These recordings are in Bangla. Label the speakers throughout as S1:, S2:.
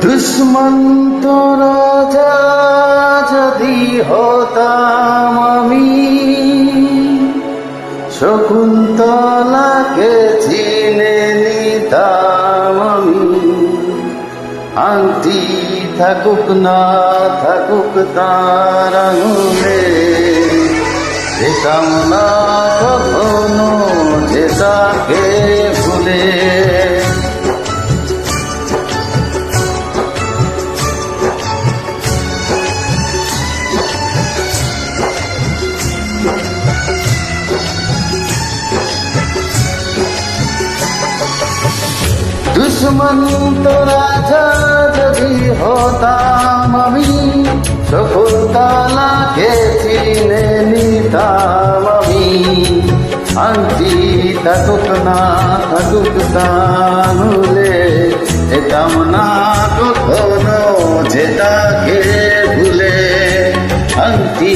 S1: দুষ্মন্ত রাজা যদি হতাম আমি, শকুন্তলাকে চিনে নিতাম আমি। আংটি থাকুক না থাকুক তার আঙুলে, যেতাম না কখনো যে তাকে ভুলে। দুষ্মন্ত রাজা যদি হতাম আমি, শকুন্তলাকে চিনে নিতাম আমি। আংটি থাকুক না থাকুক তাহলে, যেতাম না কখনো যে তাকে ভুলে। আংটি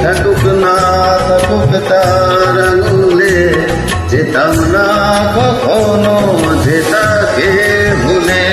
S1: থাকুক না থাকুক তার আঙুলে, যেতাম না কখনো যে তাকে ভুলে।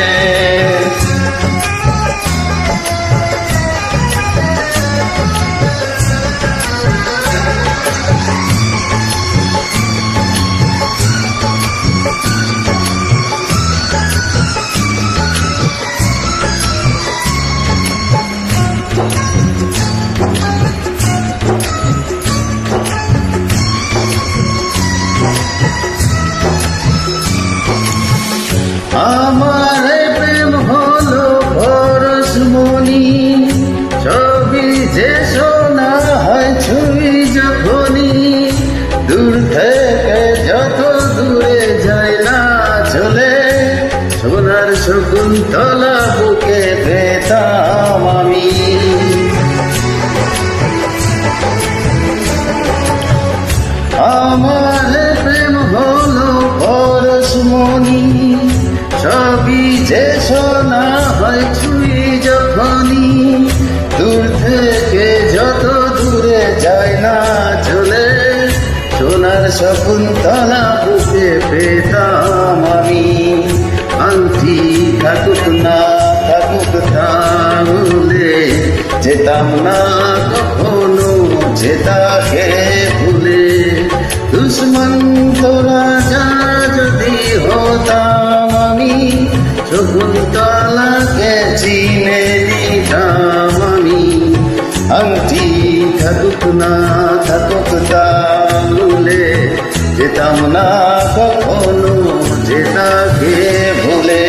S1: আমার প্রেম হলো পরশমণি, ছবি যে শোনা হয় ছুঁই যখনই। দূর থেকে যত দূরে যায় না চলে, সোনার শকুন্তলা বুকে পেতাম আমি। আমার প্রেম হলো পরশমণি, ছবি যে শোনা হয় ছুঁই যখনই। দূর থেকে যত দূরে যায় না চলে, সোনার শকুন্তলা বুকে পেতাম আমি। আংটি থাকুক না থাকুক তাহলে, যেতাম না কখনো যে তাকে ভুলে। দুষ্মন্ত রাজা যদি হতাম আমি, শকুন্তলাকে চিনে নিতাম আমি। আংটি থাকুক না থাকুক তাহলে, যেতাম না কখনো যে তাকে ভুলে।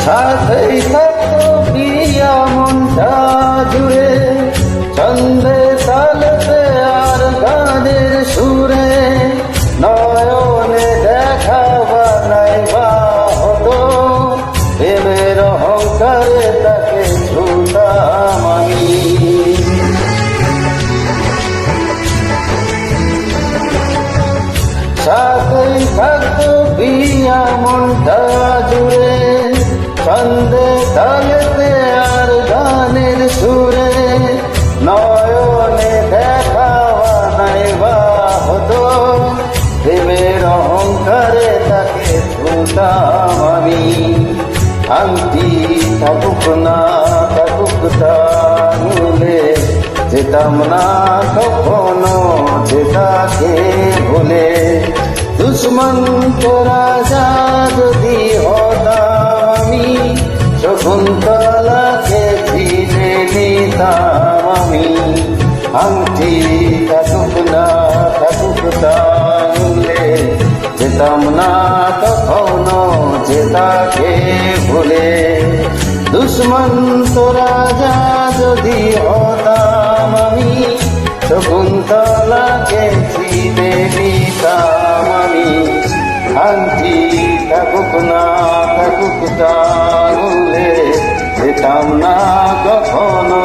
S1: সাথেই থাকতো প্রিয়া মনটা জুড়ে, ছন্দে তালতে আর গানের সুরে। নয়নে দেখা বানাই বা হতো, প্রেমের অহংকারে তাকে ছুটাম আমি। সাথেই থাকতো প্রিয়া মনটা জুড়ে, ছন্দে তালেতে আর গানের সুরে। নয়নে দেখা নাই বা হতো, প্রেমের অহংকারে তাকে ছুটাম আমি। আংটি থাকুক না থাকুক তাহলে, যেতাম না কখনো যে তাকে ভুলে। দুষ্মন্ত রাজা যদি হতাম আমি, শকুন্তলাকে চিনে নিতাম আমি। আংটি থাকুক না থাকুক তাহলে, যেতাম না কখনো যে তাকে ভুলে। দুষ্মন্ত রাজা যদি হতাম আমি, শকুন্তলাকে চিনে নিতাম আমি, আংটি থাকুক না থাকুক তাহলে যেতাম না কখনো